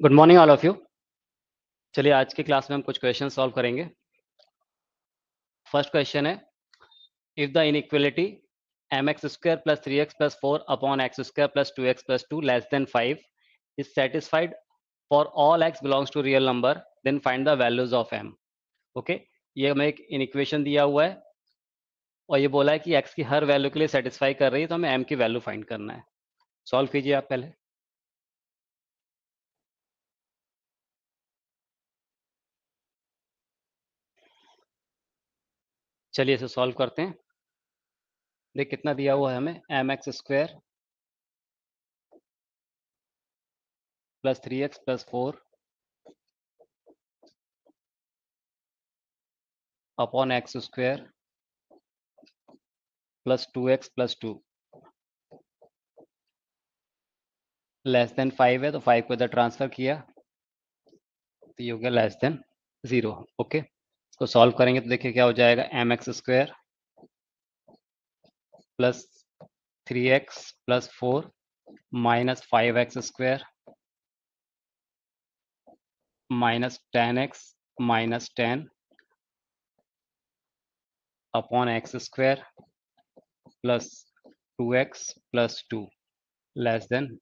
Good morning all of you. चलिए आज की क्लास में हम कुछ क्वेश्चन सॉल्व करेंगे। फर्स्ट क्वेश्चन है, if the inequality mx² + 3x + 4 upon x² + 2x + 2 less than 5 is satisfied for all x belongs to real number, then find the values of m। Okay, ये हमें एक inequation दिया हुआ है और ये बोला है कि x की हर वैल्यू के लिए सेटिस्फाई कर रही है, तो हमें m की वैल्यू फाइंड करना है। सॉल्व कीजिए आप पहले। चलिए इसे सॉल्व करते हैं। देख कितना दिया हुआ है हमें, mx² + 3x + 4 upon x² + 2x + 2 less than 5 है, तो 5 को इधर ट्रांसफर किया तो ये हो गया लेस देन 0। ओके, इसको सॉल्व करेंगे तो देखिए क्या हो जाएगा, mx² + 3x + 4 - 5x² - 10x - 10 upon x² + 2x + 2 less than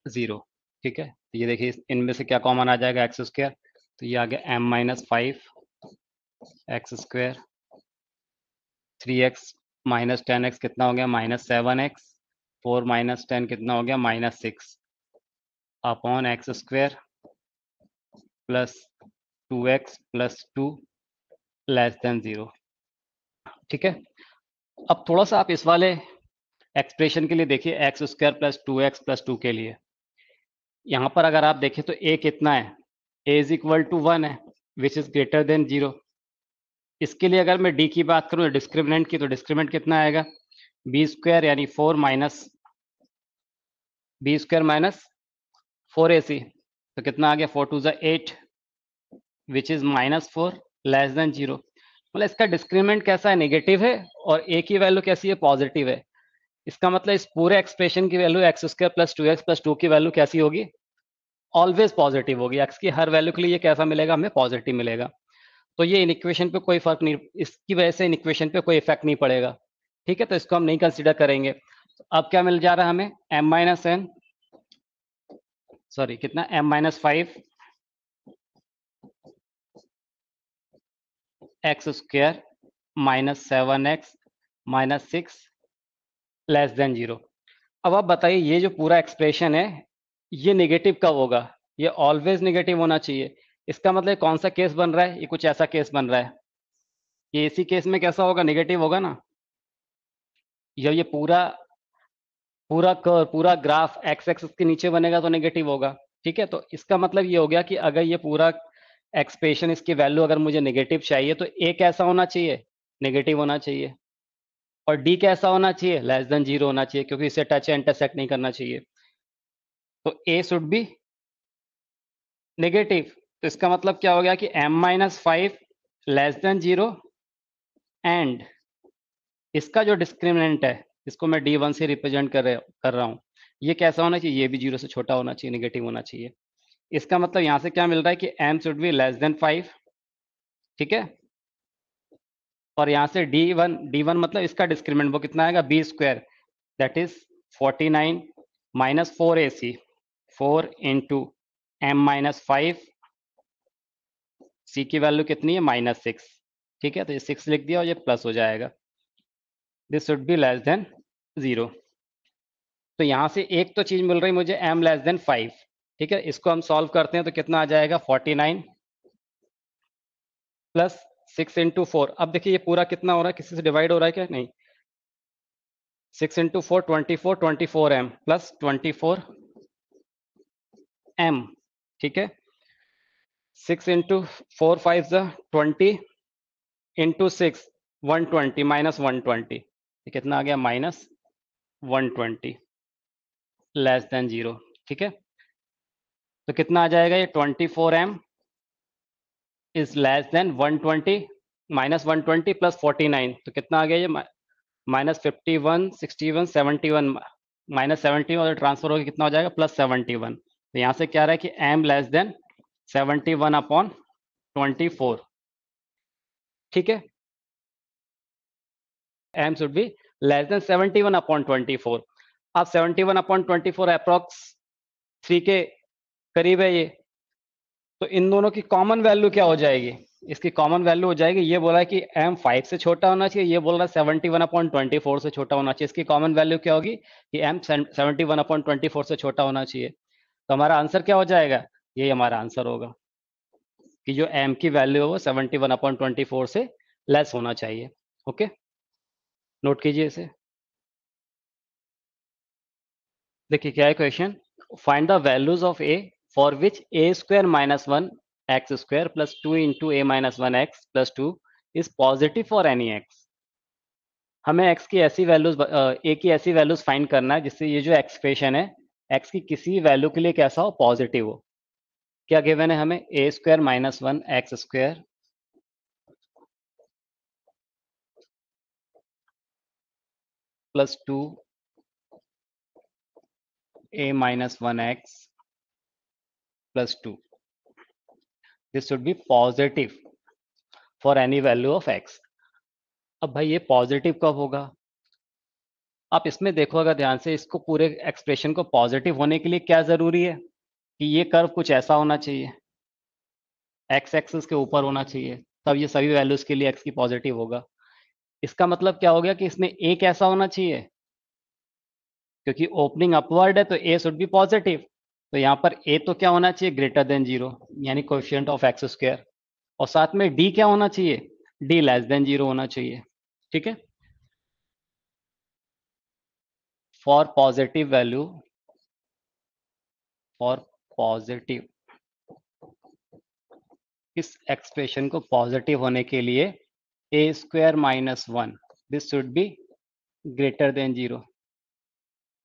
0। ठीक है, तो ये देखिए इनमें से क्या कॉमन आ जाएगा, x², तो ये आ गया m - 5 x², 3x - 10x कितना हो गया, -7x, 4 - 10 कितना हो गया, -6 upon x² + 2x + 2 less than 0। ठीक है, अब थोड़ा सा आप इस वाले एक्सप्रेशन के लिए देखिए, x² + 2x + 2 के लिए यहाँ पर अगर आप देखें तो a कितना है, a = 1 है, विच इज ग्रेटर देन 0। इसके लिए अगर मैं d की बात करूँ डिस्क्रिमिनेंट की, तो डिस्क्रिमिनेंट कितना आएगा, b² यानी 4 - b² - 4ac, तो कितना आ गया, 4 × 2 = 8 विच इज -4 लेस देन 0। मतलब इसका डिस्क्रिमिनेंट कैसा है, नेगेटिव है, और a की वैल्यू कैसी है, पॉजिटिव है। इसका मतलब इस पूरे एक्सप्रेशन की वैल्यू x² + 2x + 2 की वैल्यू कैसी होगी, ऑलवेज पॉजिटिव होगी। x की हर वैल्यू के लिए ये कैसा मिलेगा, हमें पॉजिटिव मिलेगा। तो ये इन इक्वेशन पे कोई फर्क नहीं, इसकी वजह से इन इक्वेशन पे कोई इफेक्ट नहीं पड़ेगा। ठीक है, तो इसको हम नहीं कंसिडर करेंगे। अब क्या मिल जा रहा है हमें, m - n, सॉरी कितना, m - 5 x² - 7x - 6 less than 0। अब आप बताइए, ये जो पूरा एक्सप्रेशन है ये नेगेटिव कब होगा, ये ऑलवेज नेगेटिव होना चाहिए। इसका मतलब कौन सा केस बन रहा है, ये कुछ ऐसा केस बन रहा है, ये इसी केस में कैसा होगा, नेगेटिव होगा ना। ये पूरा पूरा कर्व, पूरा ग्राफ एक्स एक्सिस के नीचे बनेगा तो नेगेटिव होगा। ठीक है, तो इसका मतलब ये हो गया कि अगर ये पूरा एक्सप्रेशन, इसकी वैल्यू अगर मुझे नेगेटिव चाहिए, तो ए कैसा होना चाहिए, नेगेटिव होना चाहिए, और डी कैसा होना चाहिए, लेस देन 0 होना चाहिए, क्योंकि इसे टच या इंटरसेक्ट नहीं करना चाहिए। तो ए शुड बी नेगेटिव। तो इसका मतलब क्या हो गया कि m - 5 लेस देन 0, एंड इसका जो डिस्क्रिमिनेंट है, इसको मैं d1 से रिप्रेजेंट कर रहा हूँ, ये कैसा होना चाहिए, ये भी 0 से छोटा होना चाहिए, नेगेटिव होना चाहिए। इसका मतलब यहाँ से क्या मिल रहा है कि m should be less than 5। ठीक है, और यहाँ से d1 मतलब इसका डिस्क्रिमिनेंट वो कितना आएगा, b², that is 49 - 4ac, 4 × m - 5, c की वैल्यू कितनी है, -6। ठीक है, तो ये 6 लिख दिया और ये प्लस हो जाएगा, this should be less than 0। तो यहाँ से एक तो चीज मिल रही मुझे, m लेस देन 5। ठीक है, इसको हम सॉल्व करते हैं तो कितना आ जाएगा, 49 + 6 × 4। अब देखिए ये पूरा कितना हो रहा है, किसी से डिवाइड हो रहा है क्या, नहीं, 6 × 4 24, 24m + 24m। ठीक है, 6 × 4 5 20 × 6 120 - 120, ये कितना आ गया, -120 लेस देन 0। ठीक है, तो कितना आ जाएगा, ये 24m इज लेस देन 120 -120 + 49, तो कितना आ गया ये, -51 61 71 -71, और ट्रांसफर होकर कितना हो जाएगा, +71। तो यहाँ से क्या रहा है कि m लेस देन 71/24, ठीक है, m should be less then 71/24। अब 71/24 अप्रोक्स 3 के करीब है ये, तो इन दोनों की कॉमन वैल्यू क्या हो जाएगी? इसकी कॉमन वैल्यू हो जाएगी, ये बोला है कि m 5 से छोटा होना चाहिए, ये बोल रहा है 71/24 से छोटा होना चाहिए। इसकी कॉमन वैल्यू क्या होगी कि m 71/24 से छोटा होना चाहिए। तो हमारा आंसर क्या हो जाएगा? ये हमारा आंसर होगा कि जो m की वैल्यू है वो 71/24 से लेस होना चाहिए। ओके, नोट कीजिए इसे। देखिए क्या है question, find the values of a for which a² - 1 x² plus 2 into a - 1 x plus 2 is positive for any x। हमें x की ऐसी वैल्यूज a की ऐसी वैल्यूज फाइंड करना है जिससे ये जो एक्सप्रेशन है x की किसी वैल्यू के लिए कैसा हो, पॉजिटिव हो। क्या गिवन है हमें? a² - 1 x² plus 2 a - 1 x plus 2, this should B positive for any value of x। अब भाई ये पॉजिटिव कब होगा? आप इसमें देखो अगर ध्यान से, इसको पूरे एक्सप्रेशन को पॉजिटिव होने के लिए क्या जरूरी है कि ये कर्व कुछ ऐसा होना चाहिए, एक्स एक्सिस के ऊपर होना चाहिए, तब ये सभी वैल्यूज के लिए एक्स की पॉजिटिव होगा। इसका मतलब क्या हो गया कि इसमें ए कैसा होना चाहिए, क्योंकि ओपनिंग अपवर्ड है तो ए शुड बी पॉजिटिव। तो यहाँ पर ए तो क्या होना चाहिए, ग्रेटर देन 0, यानी कोएफिशिएंट ऑफ एक्स स्क्वायर। और साथ में डी क्या होना चाहिए, डी लेस देन 0 होना चाहिए, ठीक है। For positive value, for positive, इस एक्सप्रेशन को पॉजिटिव होने के लिए a² - 1 this should be greater than 0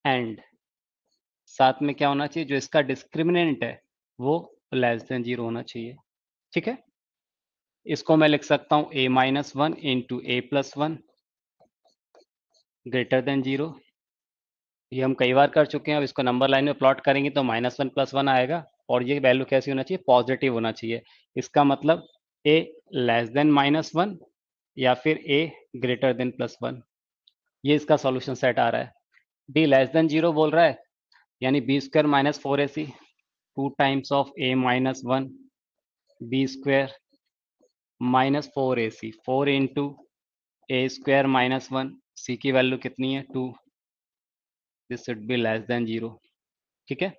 and साथ में क्या होना चाहिए, जो इसका डिस्क्रिमिनेंट है वो लेस देन 0 होना चाहिए, ठीक है। इसको मैं लिख सकता हूँ a - 1 into a + 1 greater than 0। ये हम कई बार कर चुके हैं, अब इसको नंबर लाइन में प्लॉट करेंगे तो -1 + 1 आएगा, और ये वैल्यू कैसी होना चाहिए, पॉजिटिव होना चाहिए। इसका मतलब a लेस देन -1 या फिर a ग्रेटर देन +1, ये इसका सॉल्यूशन सेट आ रहा है। d लेस देन 0 बोल रहा है, यानी b² - 4ac 2 times of a - 1 b² - 4ac 4 into a² - 1, c की वैल्यू कितनी है, 2, this should be less than 0, ठीक है।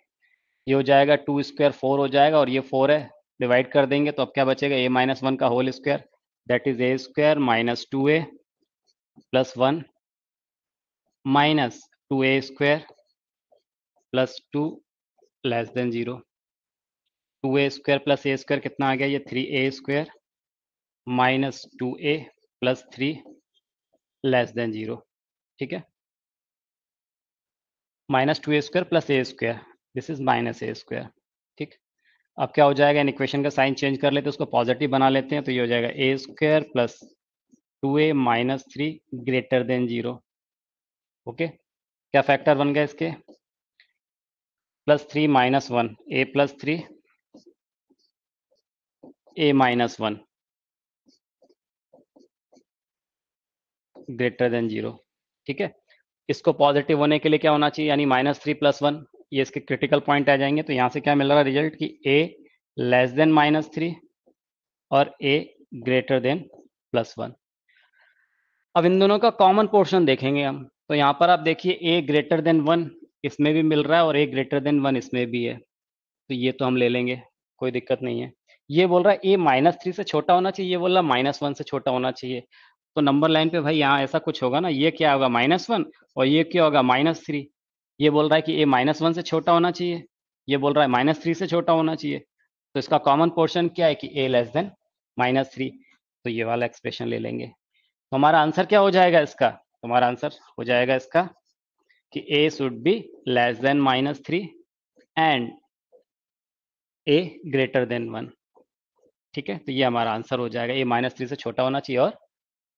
ये हो जाएगा 2² 4 हो जाएगा, और ये 4 है, डिवाइड कर देंगे तो अब क्या बचेगा, a - 1 का whole square, that is a² - 2a plus 1 minus 2a² plus 2 less than 0। 2a² plus a² कितना आ गया, ये 3a² minus 2a plus 3 less than 0, ठीक है। -2a² plus a², this is -a², ठीक। अब क्या हो जाएगा, इन इक्वेशन का साइन चेंज कर लेते हैं, उसको पॉजिटिव बना लेते हैं, तो ये हो जाएगा a² plus 2a minus 3 greater than 0। Okay, क्या फैक्टर बन गया इसके, +3 - 1 a + 3 a - 1 ग्रेटर देन 0, ठीक है। इसको पॉजिटिव होने के लिए क्या होना चाहिए, यानी -3 + 1, ये इसके क्रिटिकल पॉइंट आ जाएंगे। तो यहाँ से क्या मिल रहा है रिजल्ट कि a लेस देन -3 और a ग्रेटर देन +1। अब इन दोनों का कॉमन पोर्शन देखेंगे हम, तो यहाँ पर आप देखिए a ग्रेटर देन 1 इसमें भी मिल रहा है और a ग्रेटर देन 1 इसमें भी है, तो ये तो हम ले लेंगे, कोई दिक्कत नहीं है। ये बोल रहा है a -3 से छोटा होना चाहिए, ये बोल रहा है -1 से छोटा होना चाहिए। तो नंबर लाइन पे भाई यहाँ ऐसा कुछ होगा ना, ये क्या होगा -1 और ये क्या होगा -3। ये बोल रहा है कि a -1 से छोटा होना चाहिए, ये बोल रहा है -3 से छोटा होना चाहिए। तो इसका कॉमन पोर्शन क्या है कि a लेस देन -3, तो ये वाला एक्सप्रेशन ले लेंगे। तो हमारा आंसर क्या हो जाएगा इसका, हमारा आंसर हो जाएगा इसका कि a should be less then -3 and a greater than 1, ठीक है। तो ये हमारा आंसर हो जाएगा, a -3 से छोटा होना चाहिए और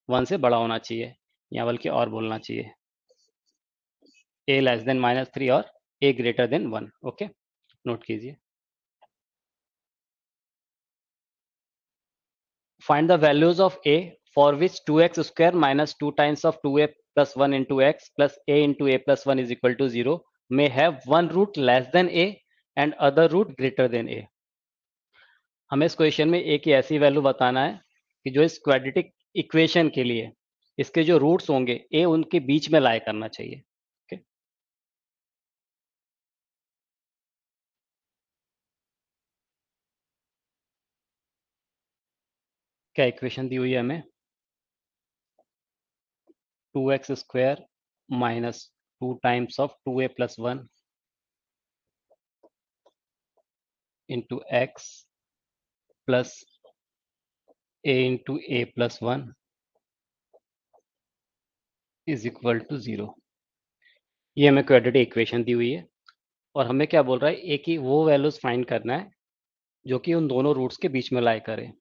1 से बड़ा होना चाहिए, या बल्कि और बोलना चाहिए a लेस देन -3 और a greater than 1। Okay, note कीजिए। Find the values of a for which 2x² minus 2 times of 2a plus 1 into x plus a into a plus 1 is equal to 0 may have one root less than a and other root greater than a। हमें इस question में a की ऐसी value बताना है कि जो इस क्वाड्रेटिक इक्वेशन के लिए इसके जो रूट्स होंगे a उनके बीच में लाई करना चाहिए। okay? क्या इक्वेशन दी हुई है हमें? 2x² minus 2 times of 2a plus 1 into x plus a into a plus 1 is equal to 0। ये हमें क्वाड्रेटिक इक्वेशन दी हुई है और हमें क्या बोल रहा है, ए की वो वैल्यूज फाइंड करना है जो कि उन दोनों रूट्स के बीच में लाई करे।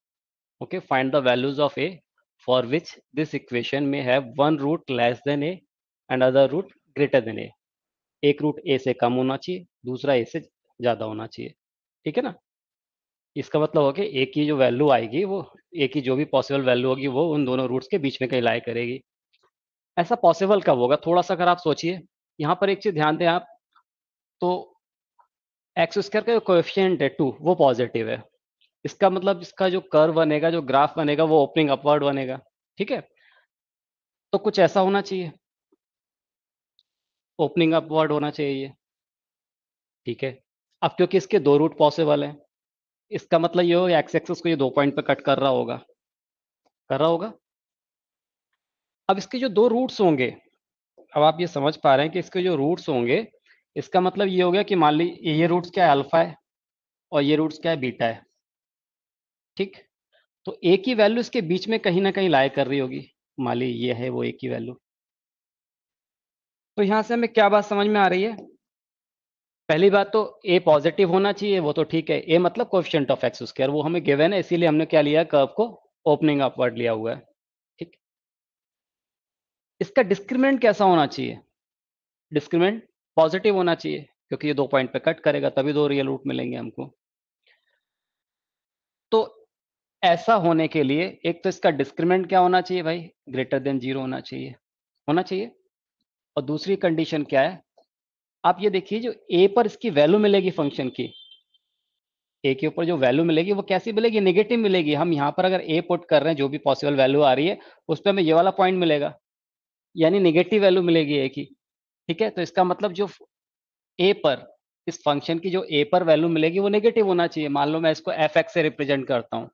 Okay, find the values of a for which this equation may have one root less than a and other root greater than a. एक रूट ए से कम होना चाहिए, दूसरा ए से ज्यादा होना चाहिए। ठीक है ना? इसका मतलब हो कि ए की जो वैल्यू आएगी वो ए की जो भी पॉसिबल वैल्यू होगी वो उन दोनों रूट्स के बीच में कहीं लाई करेगी। ऐसा पॉसिबल कब होगा? थोड़ा सा अगर आप सोचिए, यहाँ पर एक चीज ध्यान दें आप, तो एक्स स्क्वायर का जो कोएफिशिएंट है 2 वो पॉजिटिव है। इसका मतलब इसका जो कर्व बनेगा, जो ग्राफ बनेगा वो ओपनिंग अपवर्ड बनेगा। ठीक है, तो कुछ ऐसा होना चाहिए, ओपनिंग अपवर्ड होना चाहिए। ठीक है, अब क्योंकि इसके दो रूट पॉसिबल हैं, इसका मतलब ये हो एक्स एक्सिस को ये 2 पॉइंट पे कट कर रहा होगा, कर रहा होगा। अब इसके जो दो रूट्स होंगे, अब आप ये समझ पा रहे हैं कि इसके जो रूट्स होंगे, इसका मतलब ये हो गया कि मान ली ये रूट्स क्या है, अल्फा है, और ये रूट्स क्या है, बीटा है। ठीक, तो ए की वैल्यू इसके बीच में कहीं ना कहीं लाई कर रही होगी। मान ली ये है वो ए की वैल्यू। तो यहां से हमें क्या बात समझ में आ रही है? पहली बात तो ए पॉजिटिव होना चाहिए, वो तो ठीक है। ए मतलब कोएफिशिएंट ऑफ एक्स स्क्वायर, वो हमें गिवन है, इसीलिए हमने क्या लिया, कर्व को ओपनिंग अपवर्ड लिया हुआ है। ठीक, इसका डिस्क्रिमिनेंट कैसा होना चाहिए? डिस्क्रिमिनेंट पॉजिटिव होना चाहिए, क्योंकि ये 2 पॉइंट पे कट करेगा, तभी दो रियल रूट मिलेंगे हमको। तो ऐसा होने के लिए एक तो इसका डिस्क्रिमिनेंट क्या होना चाहिए भाई, ग्रेटर देन 0 होना चाहिए, होना चाहिए। और दूसरी कंडीशन क्या है, आप ये देखिए, जो ए पर इसकी वैल्यू मिलेगी फंक्शन की, ए के ऊपर जो वैल्यू मिलेगी वो कैसी मिलेगी, नेगेटिव मिलेगी। हम यहाँ पर अगर ए पुट कर रहे हैं, जो भी पॉसिबल वैल्यू आ रही है उस पर हमें ये वाला पॉइंट मिलेगा, यानी नेगेटिव वैल्यू मिलेगी ए की। ठीक है, तो इसका मतलब जो ए पर इस फंक्शन की जो ए पर वैल्यू मिलेगी वो नेगेटिव होना चाहिए। मान लो मैं इसको एफ एक्स से रिप्रेजेंट करता हूँ,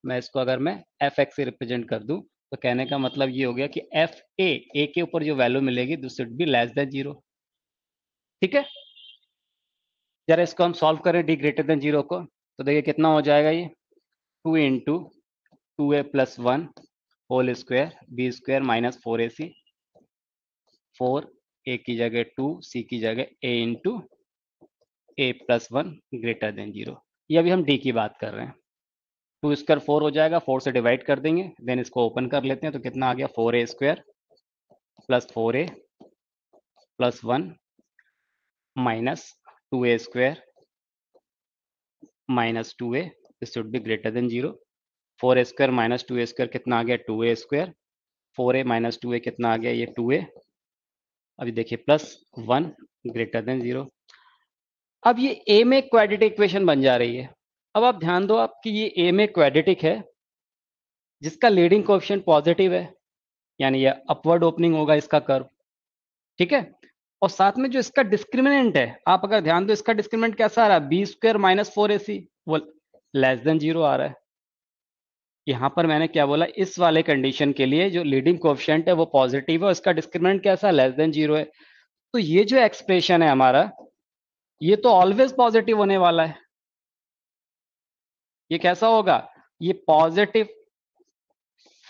मैं इसको अगर मैं एफ एक्स से रिप्रेजेंट कर दूं, तो कहने का मतलब ये हो गया कि एफ ए के ऊपर जो वैल्यू मिलेगी this should be less than 0। ठीक है, जरा इसको हम सॉल्व करें डी ग्रेटर देन 0 को, तो देखिए कितना हो जाएगा ये, 2 into 2a plus 1 whole square B square minus 4ac, 4 ए की जगह 2 सी की जगह a into a plus 1 greater than 0। ये अभी हम डी की बात कर रहे हैं। 2 स्क्वायर 4 हो जाएगा, 4 से डिवाइड कर देंगे, देन इसको ओपन कर लेते हैं, तो कितना आ गया, 4a square plus 4a plus 1 minus 2a square minus 2a, this should be greater than 0। 4a square minus 2a square कितना आ गया, 2a square, 4a minus 2a कितना आ गया, ये 2a। अभी देखिए प्लस 1 ग्रेटर देन 0। अब ये ए में क्वाड्रेटिक इक्वेशन बन जा रही है। अब आप ध्यान दो आप कि ये ए में क्वाड्रेटिक है जिसका लीडिंग कोएफिशिएंट पॉजिटिव है, यानी ये अपवर्ड ओपनिंग होगा इसका कर्व। ठीक है, और साथ में जो इसका डिस्क्रिमिनेंट है, आप अगर ध्यान दो, इसका डिस्क्रिमिनेंट कैसा आ रहा है, बी स्क्वायर माइनस 4ac, वो लेस देन 0 आ रहा है। यहाँ पर मैंने क्या बोला, इस वाले कंडीशन के लिए जो लीडिंग कोएफिशिएंट है वो पॉजिटिव है और इसका डिस्क्रिमिनेंट कैसा, लेस देन 0 है। तो ये जो एक्सप्रेशन है हमारा, ये तो ऑलवेज पॉजिटिव होने वाला है। ये कैसा होगा, ये positive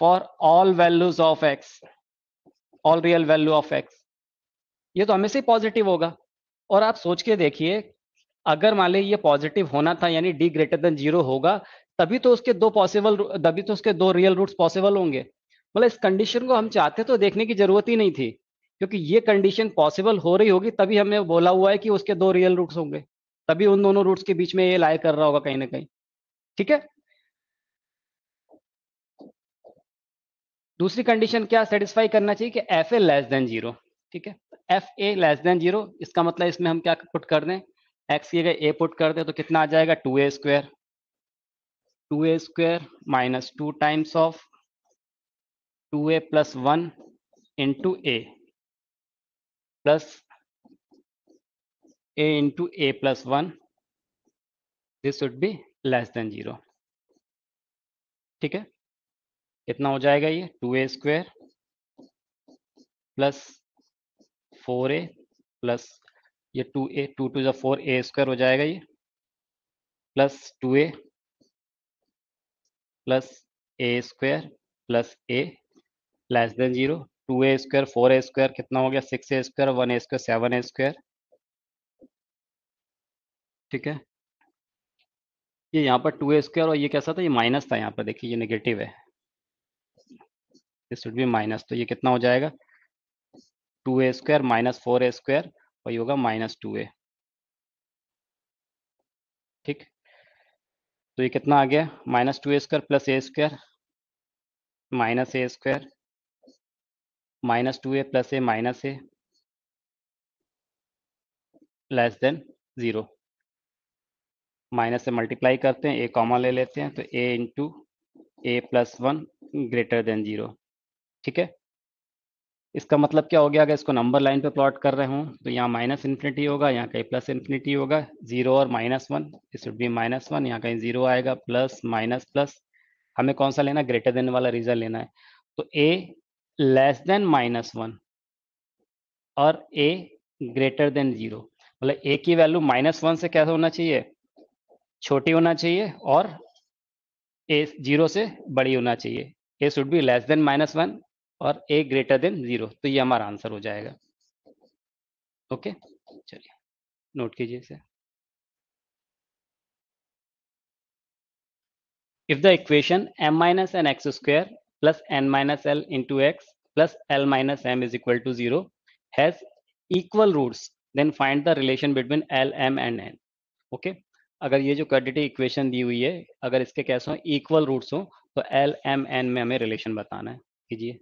for all values of x, all real value of x, ये तो हमेशा ही पॉजिटिव होगा। और आप सोच के देखिए, अगर मान लीजिए ये पॉजिटिव होना था, यानी डी ग्रेटर देन 0 होगा, तभी तो उसके दो पॉसिबल, तभी तो उसके दो रियल रूट्स पॉसिबल होंगे। मतलब इस कंडीशन को हम चाहते तो देखने की जरूरत ही नहीं थी, क्योंकि ये कंडीशन पॉसिबल हो रही होगी तभी हमें बोला हुआ है कि उसके दो रियल रूट्स होंगे, तभी उन दोनों रूट्स के बीच में ये लाई कर रहा होगा कहीं ना कहीं। ठीक है, दूसरी कंडीशन क्या सेटिस्फाई करना चाहिए कि F A less than zero. ठीक है, F A less than zero, इसका मतलब इसमें हम क्या पुट कर दें, एक्स की जगह ए पुट कर दें तो कितना आ जाएगा, 2a² 2a² minus 2 times of 2a plus 1 into a plus a into a plus 1, this should be less than zero. ठीक है, कितना हो जाएगा ये, 2a² प्लस 4a प्लस ये 2a, 2 टू ज़ा 4, a² हो जाएगा ये, plus 2a plus a² plus a less than zero. 2a², 4a² कितना हो गया, 6a², 1a², 7a²। ठीक है, ये यहाँ पर 2a² और ये कैसा था, ये माइनस था, यहाँ पर देखिए ये नेगेटिव है, दिस शुड बी माइनस, तो ये कितना हो जाएगा, 2a² माइनस 4a² और ये होगा -2a। ठीक, तो ये कितना आ गया, -2a² plus a² minus a² -2a plus a minus a less than zero. Minus से मल्टीप्लाई करते हैं, ए कॉमा ले लेते हैं, तो a into a plus 1 greater than zero. ठीक है, इसका मतलब क्या हो गया, अगर इसको नंबर लाइन पे प्लॉट कर रहे हूँ तो यहाँ माइनस इन्फिनिटी होगा, यहाँ कहीं प्लस इन्फिनिटी होगा, जीरो और -1, इट शुड बी -1, यहाँ कहीं जीरो आएगा, प्लस माइनस प्लस, हमें कौन सा लेना है, ग्रेटर देन वाला रीजन लेना है। तो a लेस देन -1 और a ग्रेटर देन जीरो, मतलब a की वैल्यू -1 से कैसा होना चाहिए, छोटी होना चाहिए, और a जीरो से बड़ी होना चाहिए, a should be less then -1 और a ग्रेटर देन जीरो, तो ये हमारा आंसर हो जाएगा। ओके, चलिए नोट कीजिए इसे। If the equation m minus n x square plus n minus l into x plus l minus m is equal to 0 has equal roots, then find the relation between l, m and n. Okay, अगर ये जो quadratic equation दी हुई है, अगर इसके कैसे हो, इक्वल रूट्स हो, तो एल एम एन में हमें रिलेशन बताना है। कीजिए।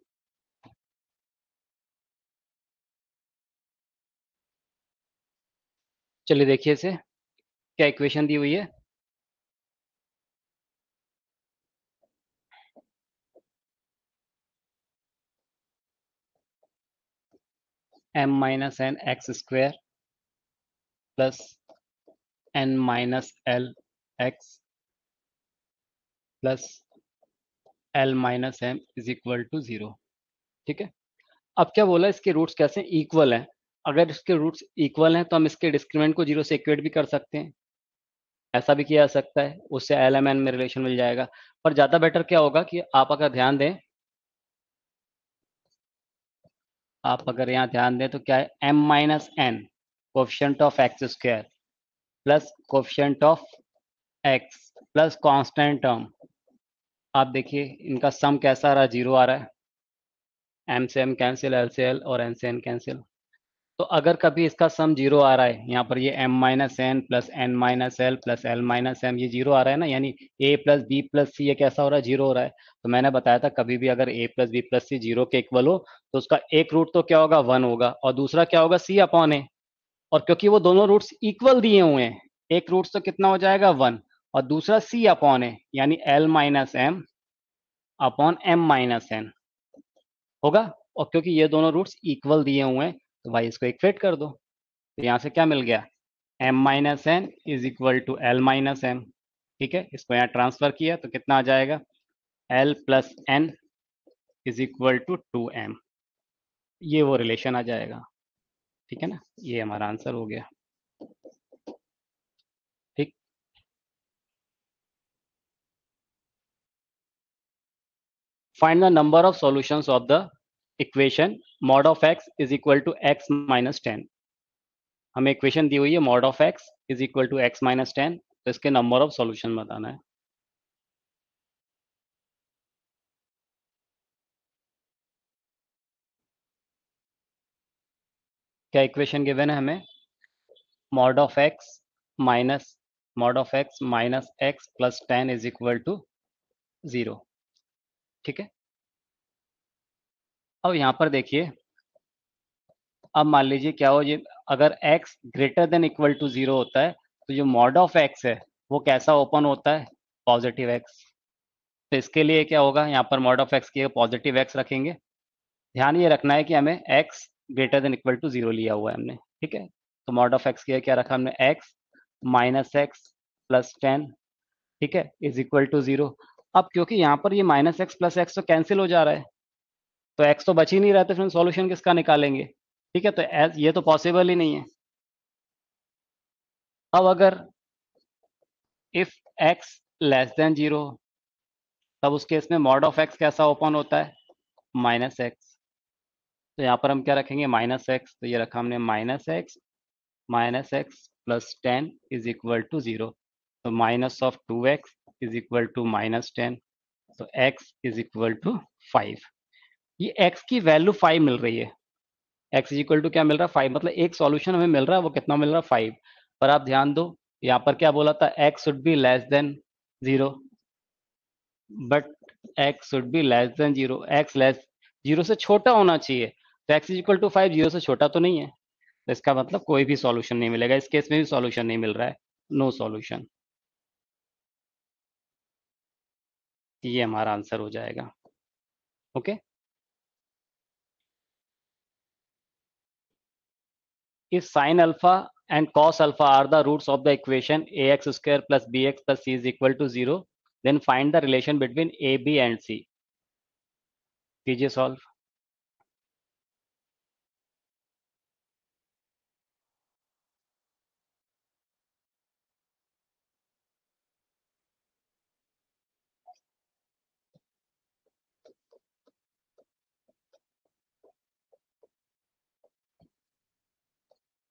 चलिए देखिए इसे, क्या इक्वेशन दी हुई है, m minus n x square plus n minus l x plus l minus m is equal to 0। ठीक है, अब क्या बोला, इसके रूट्स कैसे इक्वल हैं, अगर इसके रूट्स इक्वल हैं तो हम इसके डिस्क्रिमिनेंट को जीरो से इक्वेट भी कर सकते हैं, ऐसा भी किया जा सकता है, उससे एल एम एन में रिलेशन मिल जाएगा। पर ज़्यादा बेटर क्या होगा कि आप अगर ध्यान दें, आप अगर यहाँ ध्यान दें तो क्या है, m minus n coefficient of x square plus coefficient of x plus constant term, आप देखिए इनका सम कैसा आ रहा है, जीरो आ रहा है, m से m कैंसिल, l से l और n से n कैंसिल। तो अगर कभी इसका सम जीरो आ रहा है, यहाँ पर ये m minus n plus n minus l plus l minus m, ये जीरो आ रहा है ना, यानी a plus b plus c, ये कैसा हो रहा है, जीरो हो रहा है। तो मैंने बताया था कभी भी अगर a plus b plus c zero के इक्वल हो तो उसका एक रूट तो क्या होगा, 1 होगा, और दूसरा क्या होगा, c अपॉन a। और क्योंकि वो दोनों रूट्स इक्वल दिए हुए हैं, एक रूट तो कितना हो जाएगा, 1, और दूसरा c अपॉन a, यानी l minus m upon m minus n होगा। और क्योंकि ये दोनों रूट्स इक्वल दिए हुए हैं तो भाई इसको इक्वेट कर दो, तो यहाँ से क्या मिल गया, m minus n is equal to l minus m. ठीक है, इसको यहाँ ट्रांसफर किया तो कितना आ जाएगा, l plus n is equal to 2m, ये वो रिलेशन आ जाएगा। ठीक है ना, ये हमारा आंसर हो गया। ठीक, find the number of solutions of the equation mod of x is equal to x minus 10। हमें इक्वेशन दी हुई है mod of x is equal to x minus 10, तो इसके नंबर ऑफ सॉल्यूशन बताना है। क्या इक्वेशन गिवन है हमें? Mod of x minus x plus 10 is equal to 0। ठीक है, अब यहाँ पर देखिए, अब मान लीजिए क्या हो, ये अगर x greater than equal to 0 होता है तो जो मॉड ऑफ x है वो कैसा ओपन होता है? Positive x। तो इसके लिए क्या होगा, यहाँ पर मॉड ऑफ x की पॉजिटिव x रखेंगे। ध्यान ये रखना है कि हमें x greater than equal to 0 लिया हुआ है हमने। ठीक है, तो मॉड ऑफ x की क्या रखा हमने? x माइनस एक्स प्लस 10, ठीक है, इज इक्वल टू 0। अब क्योंकि यहाँ पर ये माइनस एक्स प्लस एक्स तो कैंसिल हो जा रहा है, तो x तो बच ही नहीं रहा, तो फिर सॉल्यूशन किसका निकालेंगे? ठीक है, तो ये तो पॉसिबल ही नहीं है। अब अगर इफ x लेस देन 0, तब उस केस में मॉड ऑफ x कैसा ओपन होता है? Minus x. तो यहाँ पर हम क्या रखेंगे? माइनस एक्स, तो ये रखा हमने minus x plus 10 is equal to 0। तो minus of 2x is equal to minus 10, तो x इज इक्वल टू 5। ये x की वैल्यू 5 मिल रही है। x इज इक्वल टू क्या मिल रहा है? 5। मतलब एक सॉल्यूशन हमें मिल रहा है, वो कितना मिल रहा है? 5। पर आप ध्यान दो, यहाँ पर क्या बोला था? x should be less than 0, but x should be less than 0। x less 0 से छोटा होना चाहिए, तो x इज इक्वल टू 5 0 से छोटा तो नहीं है, तो इसका मतलब कोई भी सॉल्यूशन नहीं मिलेगा। इस केस में भी सॉल्यूशन नहीं मिल रहा है, नो सॉल्यूशन। ये हमारा आंसर हो जाएगा। Okay, if sin alpha and cos alpha are the roots of the equation ax square plus bx plus c is equal to 0, then find the relation between a, b and c। कीजिए solve.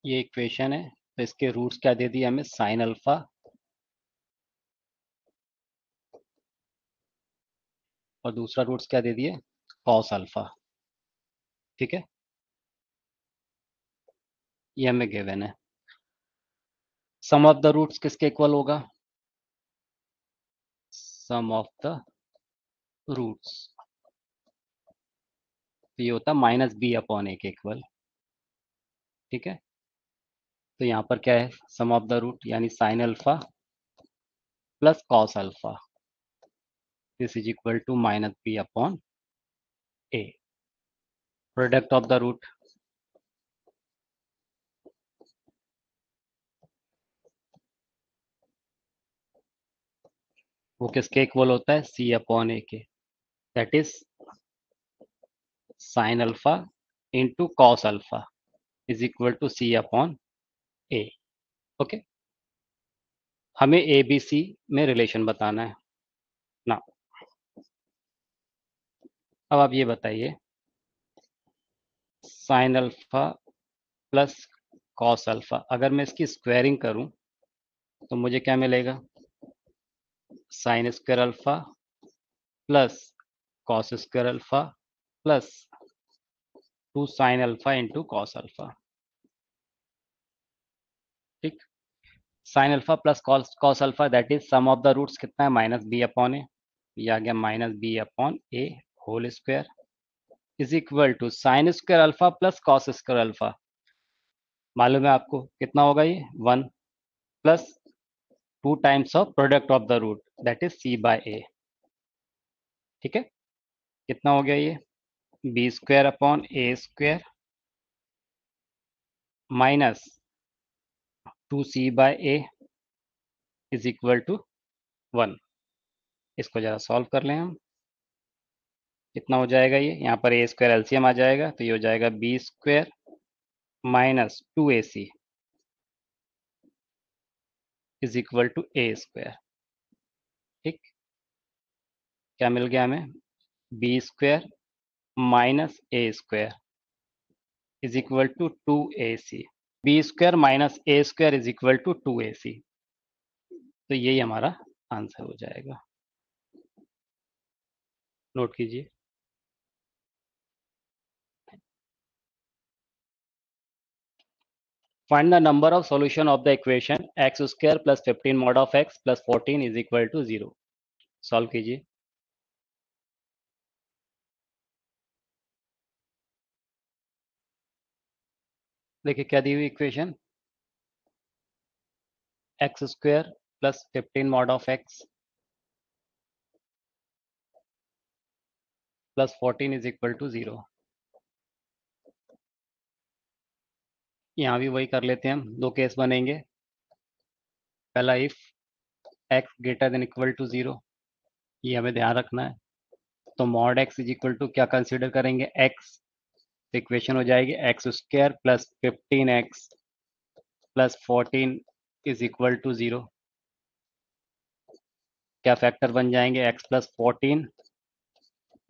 ये equation है, तो इसके roots क्या दे दिए हमें? Sine alpha और दूसरा रूट्स क्या दे दिए? Cos alpha. ठीक है, ये हमें गिवन है। सम ऑफ द रूट्स किसके इक्वल होगा? सम ऑफ द रूट्स, तो ये होता है माइनस बी अपॉन ए के इक्वल। ठीक है, तो यहाँ पर क्या है? सम ऑफ द रूट यानी sine alpha plus cos alpha, this is equal to minus b upon a. Product of the root, वो किसके इक्वल होता है? सी अपॉन ए के, that is sine alpha into cos alpha is equal to c upon a. Okay, हमें a B C में relation बताना है ना। अब आप ये बताइए, sine alpha plus cos alpha, अगर मैं इसकी स्क्वायरिंग करूं तो मुझे क्या मिलेगा? Sine square alpha plus cos square alpha plus 2 sine alpha into cos alpha. ठीक, sine alpha plus cos cos alpha that is sum of the roots कितना है? माइनस बी अपॉन ए, ये आ गया minus b upon a whole square is equal to sine square alpha plus cos square alpha. मालूम है आपको कितना होगा? ये 1 plus 2 times of product of the root that is c by a. ठीक है, कितना हो गया ये? B square upon a square minus 2 c by a is equal to 1। इसको जरा सॉल्व कर लें हम, कितना हो जाएगा ये? यहाँ पर ए स्क्वायर एलसीएम आ जाएगा, तो ये हो जाएगा b square minus 2ac is equal to a square. ठीक, क्या मिल गया हमें? B square minus a square is equal to 2ac। B square minus a square is equal to 2ac, तो यही हमारा आंसर हो जाएगा। नोट कीजिए। Find the number of solution of the equation x square plus 15 mod of x plus 14 is equal to 0। Solve कीजिए। देखिए क्या दी हुई equation, x square plus 15 mod of x plus 14 is equal to 0। यहाँ भी वही कर लेते हैं हम, दो केस बनेंगे। पहला if x greater than equal to 0, ये हमें ध्यान रखना है। तो mod x is equal to क्या कंसीडर करेंगे, एक्स। तो इक्वेशन हो जाएगी x square plus 15x plus 14 is equal to 0। क्या फैक्टर बन जाएंगे, x plus 14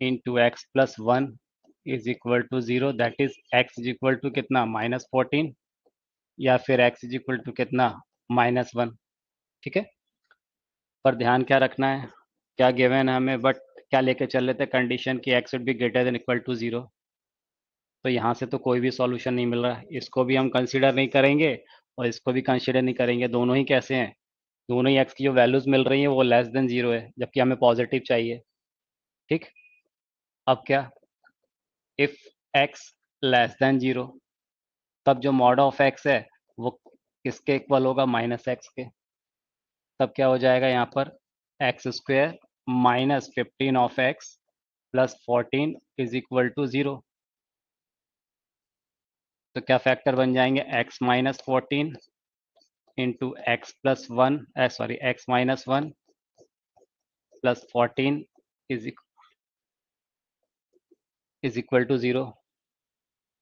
into x plus 1 is equal to 0। That is x is equal to कितना, -14, या फिर x इज इक्वल टू कितना, -1। ठीक है, पर ध्यान क्या रखना है, क्या गिवन है हमें, बट क्या लेके चल रहे थे कंडीशन की x should be greater than equal to 0। तो यहाँ से तो कोई भी सॉल्यूशन नहीं मिल रहा है, इसको भी हम कंसीडर नहीं करेंगे और इसको भी कंसीडर नहीं करेंगे। दोनों ही कैसे हैं, दोनों ही एक्स की जो वैल्यूज मिल रही है वो लेस देन 0 है, जबकि हमें पॉजिटिव चाहिए। ठीक, अब क्या, इफ एक्स लेस देन 0, तब जो मॉड ऑफ एक्स है वो किसके इक्वल होगा, -x के। तब क्या हो जाएगा यहाँ पर, x square -15 of x plus 14 is equal to 0। तो क्या फैक्टर बन जाएंगे, x-14 into x plus 1, sorry x-1 plus 14 is equal to 0।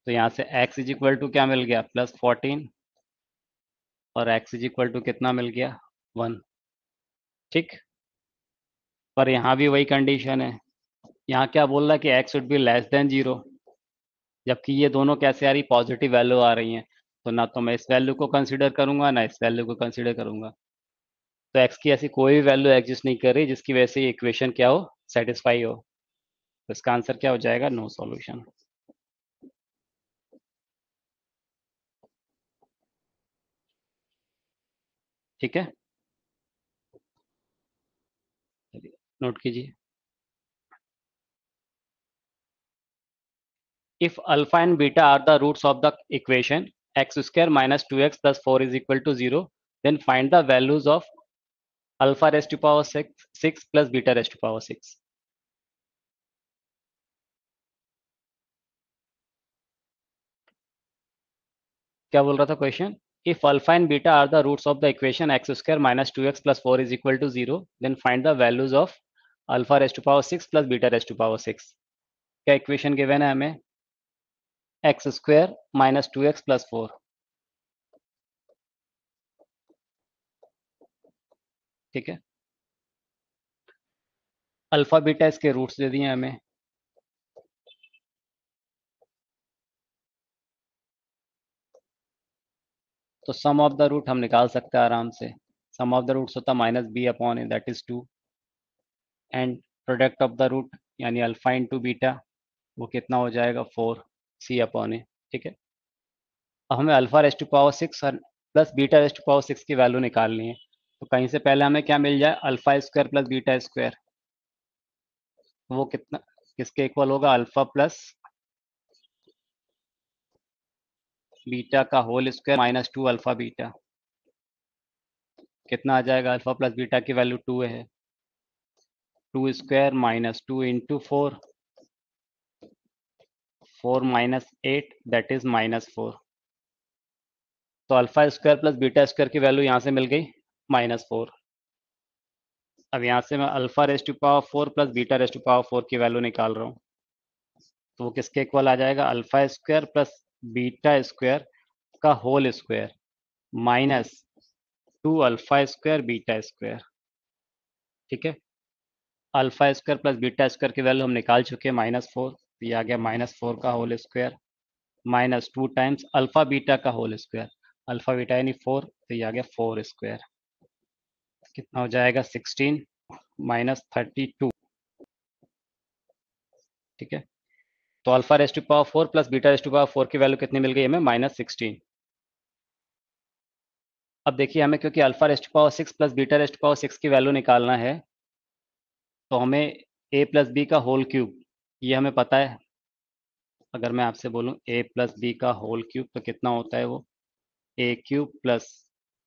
तो यहाँ से x इज इक्वल टू क्या मिल गया, +14, और x इज इक्वल टू कितना मिल गया, 1। ठीक, पर यहाँ भी वही कंडीशन है, यहाँ क्या बोल रहा है कि x should be less than 0, जबकि ये दोनों कैसे आ रही, पॉजिटिव वैल्यू आ रही हैं। तो ना तो मैं इस वैल्यू को कंसिडर करूंगा ना इस वैल्यू को कंसिडर करूंगा। तो x की ऐसी कोई भी वैल्यू एग्जिस्ट नहीं कर रही जिसकी वजह से इक्वेशन क्या हो, सेटिस्फाई हो। तो इसका आंसर क्या हो जाएगा, नो सॉल्यूशन। ठीक है, नोट कीजिए। If alpha and beta are the roots of the equation x square minus 2x plus 4 is equal to 0, then find the values of alpha raised to power 6 plus beta raised to power 6। क्या बोल रहा था question, if alpha and beta are the roots of the equation x square minus 2x plus 4 is equal to 0, then find the values of alpha raised to power 6 plus beta raised to power 6। क्या equation given है हमें, x square minus 2x plus 4। ठीक है, alpha beta इसके roots दे दिए हमें। तो सम of the root हम निकाल सकते हैं आराम से। सम ऑफ द रूट्स होता -b/a, that is 2, and product of the root यानी अल्फा इंटू बीटा, वो कितना हो जाएगा, 4c/a। ठीक है, अब हमें अल्फा रेस्ट टू पावर 6 और plus beta raised to power 6 की वैल्यू निकालनी है। तो कहीं से पहले हमें क्या मिल जाए, alpha square plus beta square, वो कितना, किसके इक्वल होगा, अल्फा प्लस बीटा का होल स्क्वायर -2 अल्फा बीटा। कितना आ जाएगा, अल्फा प्लस बीटा की वैल्यू 2 है, 2 square -2 into 4, 4 minus 8 that is -4। तो alpha square plus beta square की वैल्यू यहाँ से मिल गई -4। अब यहाँ से मैं alpha raised to power 4 plus beta raised to power 4 की वैल्यू निकाल रहा हूँ। तो वो किसके इक्वल आ जाएगा, alpha square plus beta square का whole square -2 alpha square beta square. ठीक है, alpha square plus beta square की वैल्यू हम निकाल चुके हैं, -4। तो ये आ गया -4 का whole square -2 times alpha beta का होल स्क्वायर, अल्फा बीटा यानी 4, तो ये आ गया 4 स्क्वायर। कितना हो जाएगा, 16 -32। ठीक है, तो alpha raised to power 4 plus beta raised to power 4 की वैल्यू कितनी मिल गई हमें, -16। अब देखिए हमें क्योंकि alpha raised power 6 plus beta raised power 6 की वैल्यू निकालना है, तो हमें ए प्लस बी का होल क्यूब, ये हमें पता है। अगर मैं आपसे बोलूं ए प्लस बी का होल क्यूब तो कितना होता है वो, a cube plus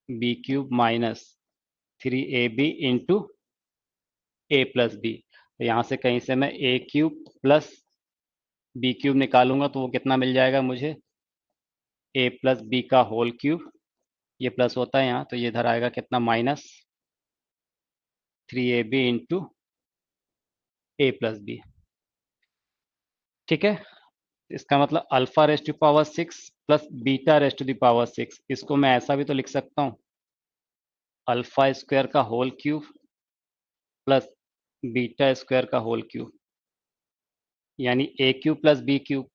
b cube minus 3ab into a plus b. तो यहाँ से कहीं से मैं a cube plus b cube निकालूंगा तो वो कितना मिल जाएगा मुझे, ए प्लस बी का होल क्यूब, ये प्लस होता है यहाँ तो ये इधर आएगा कितना, minus 3ab into a plus b. ठीक है, इसका मतलब alpha raised to power 6 plus beta raised to the power 6, इसको मैं ऐसा भी तो लिख सकता हूँ, अल्फा स्क्वायर का whole cube plus beta square का होल क्यूब, यानी a cube plus b cube,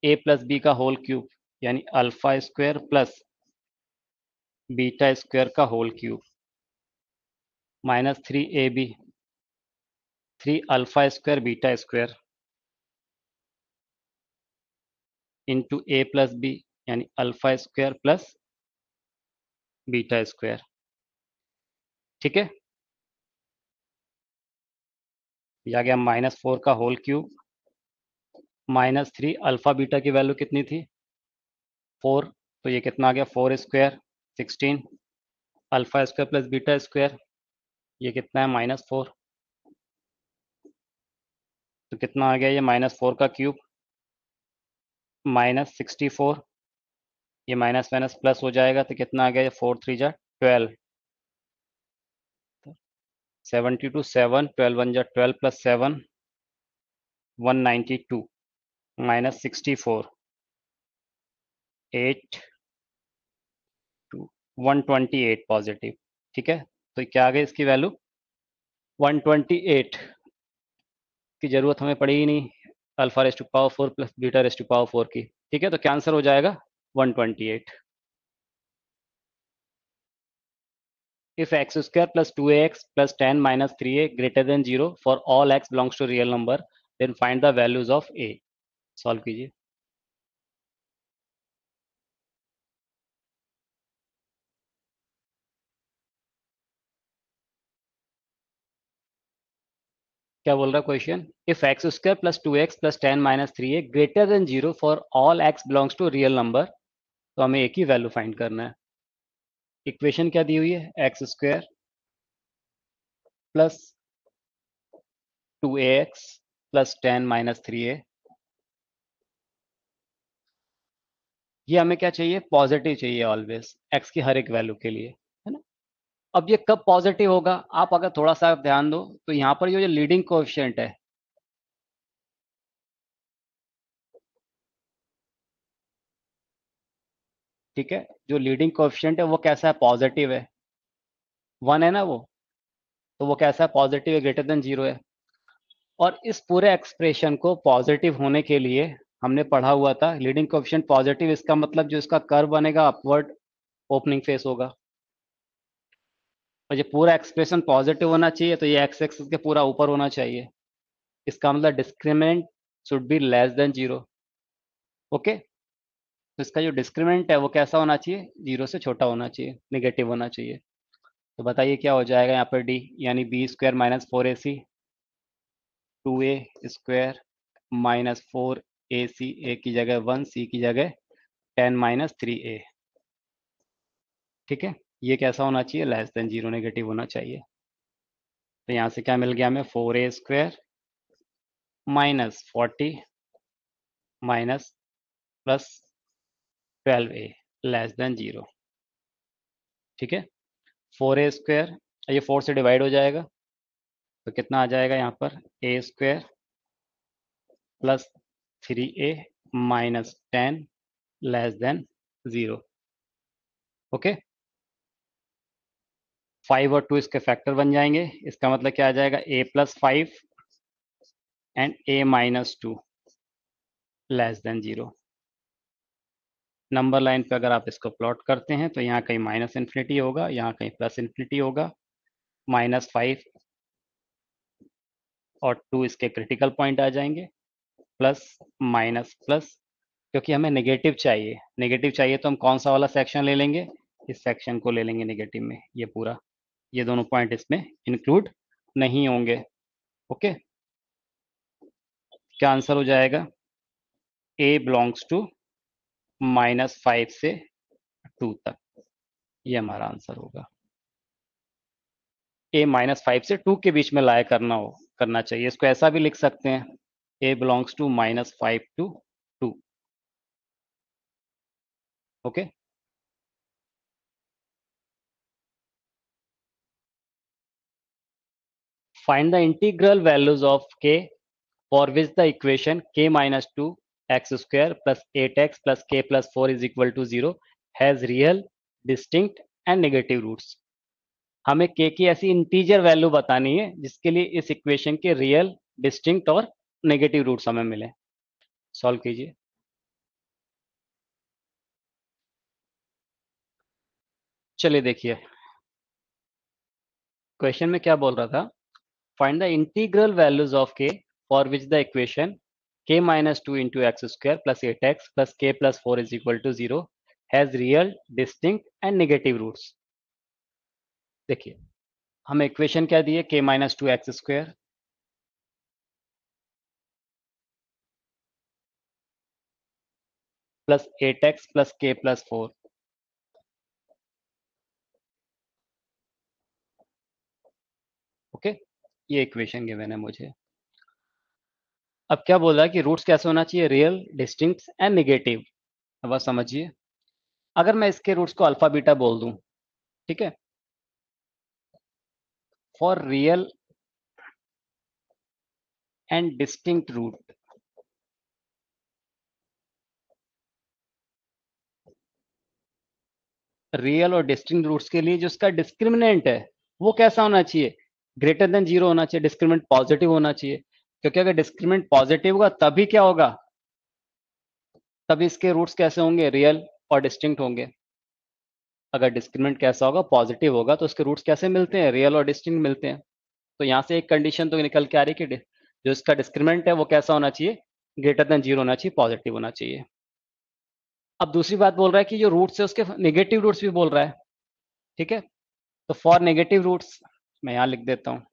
a plus b का होल क्यूब, यानी alpha square plus beta square का whole cube minus 3ab, 3 alpha square beta square into a plus b, यानी alpha square plus beta square. ठीक है, ये आ गया -4 का होल क्यूब -3 अल्फा बीटा की वैल्यू कितनी थी, 4, तो ये कितना आ गया 4 square 16, alpha square plus beta square, ये कितना है -4, तो कितना आ गया ये -4 का क्यूब -64, ये माइनस माइनस प्लस हो जाएगा तो कितना आ गया ये 4 3 जा 12, 72 7, 12 1 जा 12 प्लस 7 192 -64 8 2 128 पॉजिटिव। ठीक है, तो क्या आ गई इसकी वैल्यू 128 की जरूरत हमें पड़ी ही नहीं, alpha raise to power 4 plus beta raise to power 4 की। ठीक है, तो क्या आंसर हो जाएगा 128। If x square plus 2ax plus 10 minus 3a greater than 0 for all x belongs to real number, then find the values of a। Solve कीजिए। क्या बोल रहा है question, if x square plus 2x plus 10 minus 3a greater than 0 for all x belongs to real number, तो हमें एक ही value find करना है। इक्वेशन क्या दी हुई है, x square plus 2ax plus 10 minus 3a, ये हमें क्या चाहिए, पॉजिटिव चाहिए ऑलवेज x की हर एक वैल्यू के लिए, है ना। अब ये कब पॉजिटिव होगा, आप अगर थोड़ा सा ध्यान दो तो यहाँ पर ये जो लीडिंग कोएफिशिएंट है, ठीक है, जो लीडिंग कोएफिशिएंट है वो कैसा है, पॉजिटिव है, 1 है ना वो, तो वो कैसा है, पॉजिटिव है, ग्रेटर देन 0 है। और इस पूरे एक्सप्रेशन को पॉजिटिव होने के लिए हमने पढ़ा हुआ था, लीडिंग कोएफिशिएंट पॉजिटिव, इसका मतलब जो इसका कर्व बनेगा अपवर्ड ओपनिंग फेस होगा, और ये पूरा एक्सप्रेशन पॉजिटिव होना चाहिए तो ये एक्स एक्सिस के पूरा ऊपर होना चाहिए, इसका मतलब discriminant should be less than 0। Okay, तो इसका जो डिस्क्रिमिनेंट है वो कैसा होना चाहिए, 0 से छोटा होना चाहिए, निगेटिव होना चाहिए। तो बताइए क्या हो जाएगा यहाँ पर, डी यानी b square minus 4ac, 2a square minus 4ac, a की जगह 1, c की जगह 10 माइनस 3a। ठीक है, ये कैसा होना चाहिए, लेस देन 0, नेगेटिव होना चाहिए। तो यहाँ से क्या मिल गया हमें, 4a square minus 40 minus plus 12a less than 0। ठीक है, 4a स्क्वायर, ये 4 से डिवाइड हो जाएगा तो कितना आ जाएगा यहाँ पर, a square plus 3a minus 10 less than 0। Okay, 5 और 2 इसके फैक्टर बन जाएंगे, इसका मतलब क्या आ जाएगा, a plus 5 and a minus 2 less than 0। Number line पे अगर आप इसको प्लॉट करते हैं तो यहाँ कहीं माइनस इन्फिनिटी होगा, यहाँ कहीं प्लस इन्फिनिटी होगा, -5 और 2 इसके क्रिटिकल पॉइंट आ जाएंगे, प्लस माइनस प्लस, क्योंकि हमें नेगेटिव चाहिए, नेगेटिव चाहिए तो हम कौन सा वाला सेक्शन ले लेंगे, इस सेक्शन को ले लेंगे नेगेटिव में, ये पूरा, ये दोनों पॉइंट इसमें इंक्लूड नहीं होंगे। ओके, क्या आंसर हो जाएगा? ए बिलोंग्स टू -5 से 2 तक, ये हमारा आंसर होगा। ए -5 से 2 के बीच में लाया करना चाहिए। इसको ऐसा भी लिख सकते हैं, a belongs to -5 to 2। Okay, find the integral values of k for which the equation k minus 2 x square plus 8x plus k plus 4 is equal to 0 has real, distinct and negative roots। हमें k की ऐसी integer value बतानी है जिसके लिए इस equation के real, distinct और नेगेटिव रूट्स हमें मिले। सॉल्व कीजिए। चलिए देखिए, क्वेश्चन में क्या बोल रहा था, find the integral values of k for which the equation k minus 2 into x square plus 8x plus k plus 4 is equal to 0 has real, distinct and negative roots। देखिए, हमें इक्वेशन क्या दी है, k minus 2 x square plus 8x plus k plus 4। Okay, ये equation given है मुझे। अब क्या बोल रहा है कि रूट्स कैसे होना चाहिए, रियल, डिस्टिंक्ट एंड नेगेटिव। अब बस समझिए, अगर मैं इसके रूट्स को अल्फा बीटा बोल दूं, ठीक है, for real and distinct root, real और डिस्टिंक्ट रूट्स के लिए जो उसका डिस्क्रिमिनेंट है वो कैसा होना चाहिए, ग्रेटर देन 0 होना चाहिए, डिस्क्रिमिनेंट पॉजिटिव होना चाहिए। क्योंकि अगर डिस्क्रिमिनेंट पॉजिटिव होगा तभी क्या होगा, तभी इसके रूट्स कैसे होंगे, रियल और डिस्टिंक्ट होंगे। अगर डिस्क्रिमिनेंट कैसा होगा, पॉजिटिव होगा, तो उसके रूट्स कैसे मिलते हैं, रियल और डिस्टिंक्ट मिलते हैं। तो यहाँ से एक कंडीशन तो निकल के आ रही है कि जो इसका डिस्क्रिमिनेंट है वो कैसा होना चाहिए, ग्रेटर देन 0 होना चाहिए, पॉजिटिव होना चाहिए। अब दूसरी बात बोल रहा है कि जो रूट्स है उसके नेगेटिव रूट्स भी बोल रहा है, ठीक है। तो फॉर नेगेटिव रूट्स मैं यहाँ लिख देता हूँ,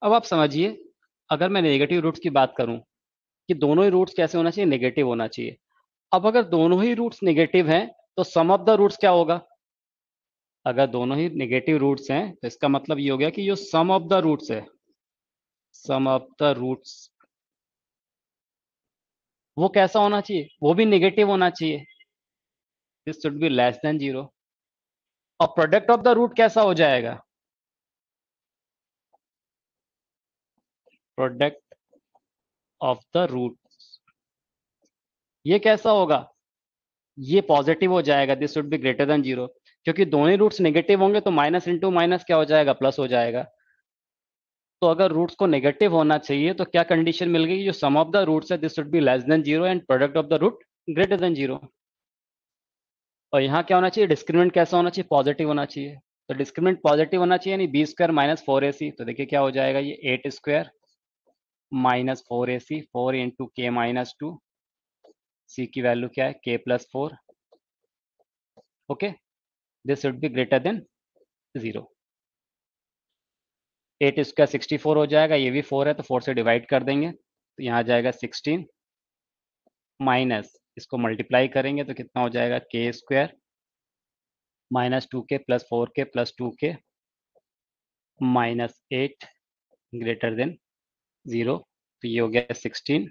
अब आप समझिए, अगर मैं नेगेटिव रूट्स की बात करूं कि दोनों ही रूट्स कैसे होना चाहिए, नेगेटिव होना चाहिए। अब अगर दोनों ही रूट्स नेगेटिव हैं तो सम ऑफ द रूट्स क्या होगा, अगर दोनों ही नेगेटिव रूट्स हैं तो इसका मतलब ये हो गया कि जो सम ऑफ द रूट्स है, सम ऑफ द रूट्स वो कैसा होना चाहिए, वो भी नेगेटिव होना चाहिए, this should be less than 0। और प्रोडक्ट ऑफ द रूट कैसा हो जाएगा, प्रोडक्ट ऑफ द रूट ये कैसा होगा, ये पॉजिटिव हो जाएगा, this should be greater than 0। क्योंकि दोनों ही रूट्स नेगेटिव होंगे तो माइनस इंटू माइनस क्या हो जाएगा, प्लस हो जाएगा। तो अगर रूट्स को नेगेटिव होना चाहिए तो क्या कंडीशन मिल गई, जो सम ऑफ द रूट्स है this should be less than 0 and product of the root greater than 0। और यहाँ क्या होना चाहिए, डिस्क्रिमिनेंट कैसा होना चाहिए, पॉजिटिव होना चाहिए। तो डिस्क्रिमिनेंट पॉजिटिव होना चाहिए, यानी बी स्क्वायर माइनस 4ac। तो देखिए क्या हो जाएगा, ये 8 स्क्वायर माइनस 4ac, 4 इंटू के माइनस 2, सी की वैल्यू क्या है, के plus 4। Okay, this should be greater than 0। 8 square 64 हो जाएगा, ये भी 4 है तो 4 से डिवाइड कर देंगे, तो यहाँ आ जाएगा 16 माइनस, इसको मल्टीप्लाई करेंगे तो कितना हो जाएगा, k square minus 2k plus 4k plus 2k minus 8 greater than 0। तो ये हो गया 16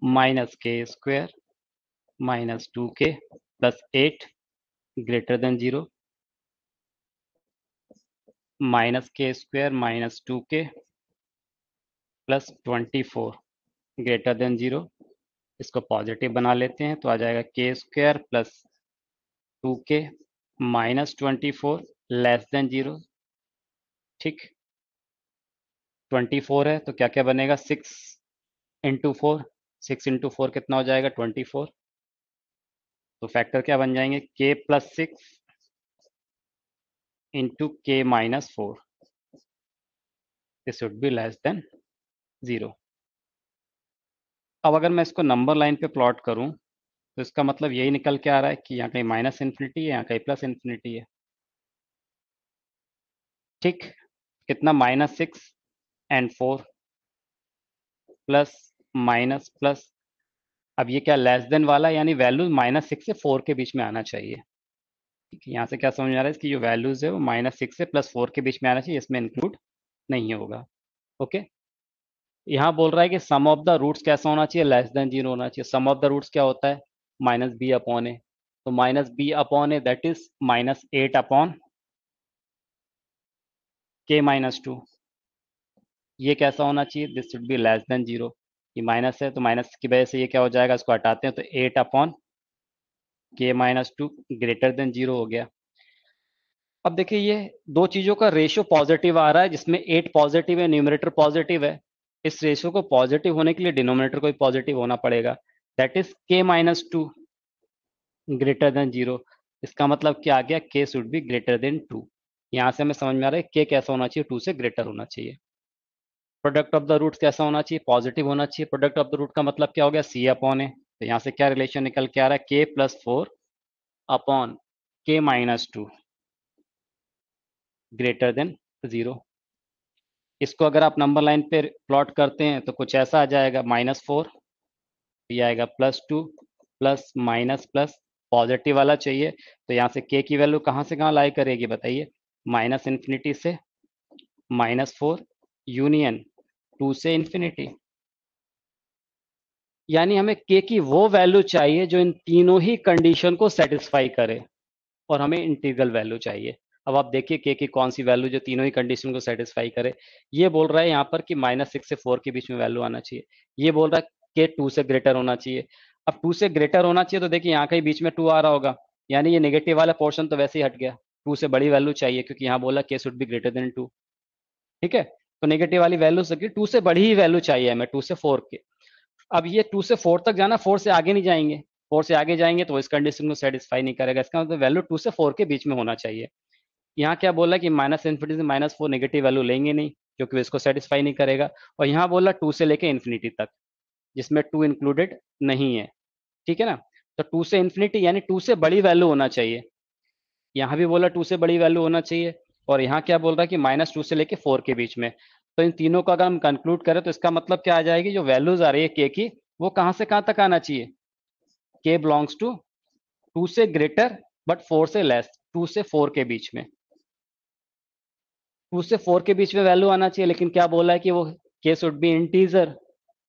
minus k square minus 2k plus 8 greater than 0 minus k square minus 2k plus 24 greater than 0। इसको पॉजिटिव बना लेते हैं तो आ जाएगा k square plus 2k minus 24 less than 0। ठीक, 24 है तो क्या क्या बनेगा, 6 इंटू 4, 6 इंटू 4 कितना हो जाएगा, 24। तो फैक्टर क्या बन जाएंगे, k प्लस 6 इंटू के minus 4, this should be less than 0। अब अगर मैं इसको नंबर लाइन पे प्लॉट करूं तो इसका मतलब यही निकल के आ रहा है कि यहाँ कहीं माइनस इन्फिनिटी है, यहाँ कहीं प्लस इन्फिनिटी है। ठीक, कितना, -6 and 4 प्लस माइनस प्लस। अब ये क्या, लेस देन वाला, यानी वैल्यू -6 से 4 के बीच में आना चाहिए। ठीक है, यहाँ से क्या समझ में आ रहा है, इसकी जो वैल्यूज है वो -6 से +4 के बीच में आना चाहिए, इसमें इंक्लूड नहीं होगा। ओके, यहाँ बोल रहा है कि सम ऑफ द रूट्स कैसा होना चाहिए, लेस देन 0 होना चाहिए। सम ऑफ द रूट्स क्या होता है, -b/a। तो -b/a दैट इज -8/k-2। ये कैसा होना चाहिए, this should be less than 0। ये माइनस है तो माइनस की वजह से ये क्या हो जाएगा, इसको हटाते हैं तो 8/k-2 ग्रेटर देन 0 हो गया। अब देखिए ये दो चीजों का रेशियो पॉजिटिव आ रहा है, जिसमें 8 पॉजिटिव है, न्यूमरेटर पॉजिटिव है। इस रेशियो को पॉजिटिव होने के लिए डिनोमिनेटर को भी पॉजिटिव होना पड़ेगा, that is k-2 greater than 0। इसका मतलब क्या आ गया, k should be greater then 2। यहां से हमें समझ में आ रहा है k कैसा होना चाहिए, 2 से ग्रेटर होना चाहिए। प्रोडक्ट ऑफ द रूट्स कैसा होना चाहिए, पॉजिटिव होना चाहिए। प्रोडक्ट ऑफ द रूट का मतलब क्या हो गया, c/a। तो यहाँ से क्या रिलेशन निकल के आ रहा है, k+4/k-2 ग्रेटर देन 0। इसको अगर आप नंबर लाइन पे प्लॉट करते हैं तो कुछ ऐसा आ जाएगा, -4, ये आएगा +2 प्लस माइनस प्लस, पॉजिटिव वाला चाहिए। तो यहाँ से k की वैल्यू कहाँ से कहाँ लाई करेगी बताइए, -∞ से -4 यूनियन 2 से इन्फिनिटी। यानी हमें k की वो वैल्यू चाहिए जो इन तीनों ही कंडीशन को सेटिस्फाई करे, और हमें इंटीग्रल वैल्यू चाहिए। अब आप देखिए k की कौन सी वैल्यू जो तीनों ही कंडीशन को सेटिस्फाई करे। ये बोल रहा है यहाँ पर कि -6 से 4 के बीच में वैल्यू आना चाहिए। ये बोल रहा है k 2 से ग्रेटर होना चाहिए। अब 2 से ग्रेटर होना चाहिए तो देखिए यहाँ कहीं बीच में 2 आ रहा होगा, यानी ये नेगेटिव वाला पोर्शन तो वैसे ही हट गया। 2 से बड़ी वैल्यू चाहिए, क्योंकि यहाँ बोला k should be greater then 2। ठीक है, तो नेगेटिव वाली वैल्यू से 2 से बड़ी ही वैल्यू चाहिए हमें, 2 से 4 के। अब ये 2 से 4 तक जाना, 4 से आगे नहीं जाएंगे। 4 से आगे जाएंगे तो इस कंडीशन को सेटिस्फाई नहीं करेगा। इसका मतलब वैल्यू 2 से 4 के बीच में होना चाहिए। यहाँ क्या बोला कि -∞ से -4 नेगेटिव वैल्यू लेंगे नहीं, क्योंकि इसको सेटिस्फाई नहीं करेगा। और यहाँ बोला 2 से लेके इन्फिनिटी तक, जिसमें 2 इंक्लूडेड नहीं है। ठीक है ना, तो 2 से इन्फिनिटी यानी 2 से बड़ी वैल्यू होना चाहिए। यहाँ भी बोला 2 से बड़ी वैल्यू होना चाहिए, और यहाँ क्या बोल रहा है कि -2 से लेके 4 के बीच में। तो इन तीनों का अगर हम कंक्लूड करें तो इसका मतलब क्या आ जाएगी, जो वैल्यूज आ रही है के की, वो कहाँ से कहाँ तक आना चाहिए, के बिलोंग्स टू 2 से ग्रेटर बट 4 से लेस, 2 से 4 के बीच में। 2 से 4 के बीच में वैल्यू आना चाहिए, लेकिन क्या बोला है कि वो के शुड बी इंटीजर।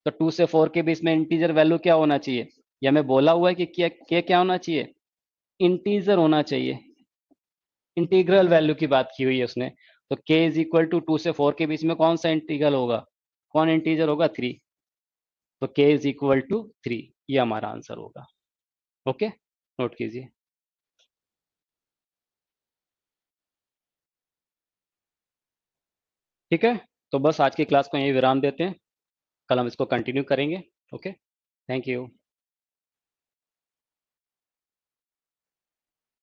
तो 2 से 4 के बीच में इंटीजर वैल्यू क्या होना चाहिए, ये हमें बोला हुआ है कि क्या होना चाहिए, इंटीजर होना चाहिए। इंटीग्रल वैल्यू की बात की हुई है उसने। तो k इज इक्वल टू 2 से 4 के बीच में कौन सा इंटीग्रल होगा, कौन इंटीजर होगा, 3। तो k इज इक्वल टू 3, ये हमारा आंसर होगा। ओके, नोट कीजिए। ठीक है, तो बस आज की क्लास को यही विराम देते हैं, कल हम इसको कंटिन्यू करेंगे। Okay, thank you.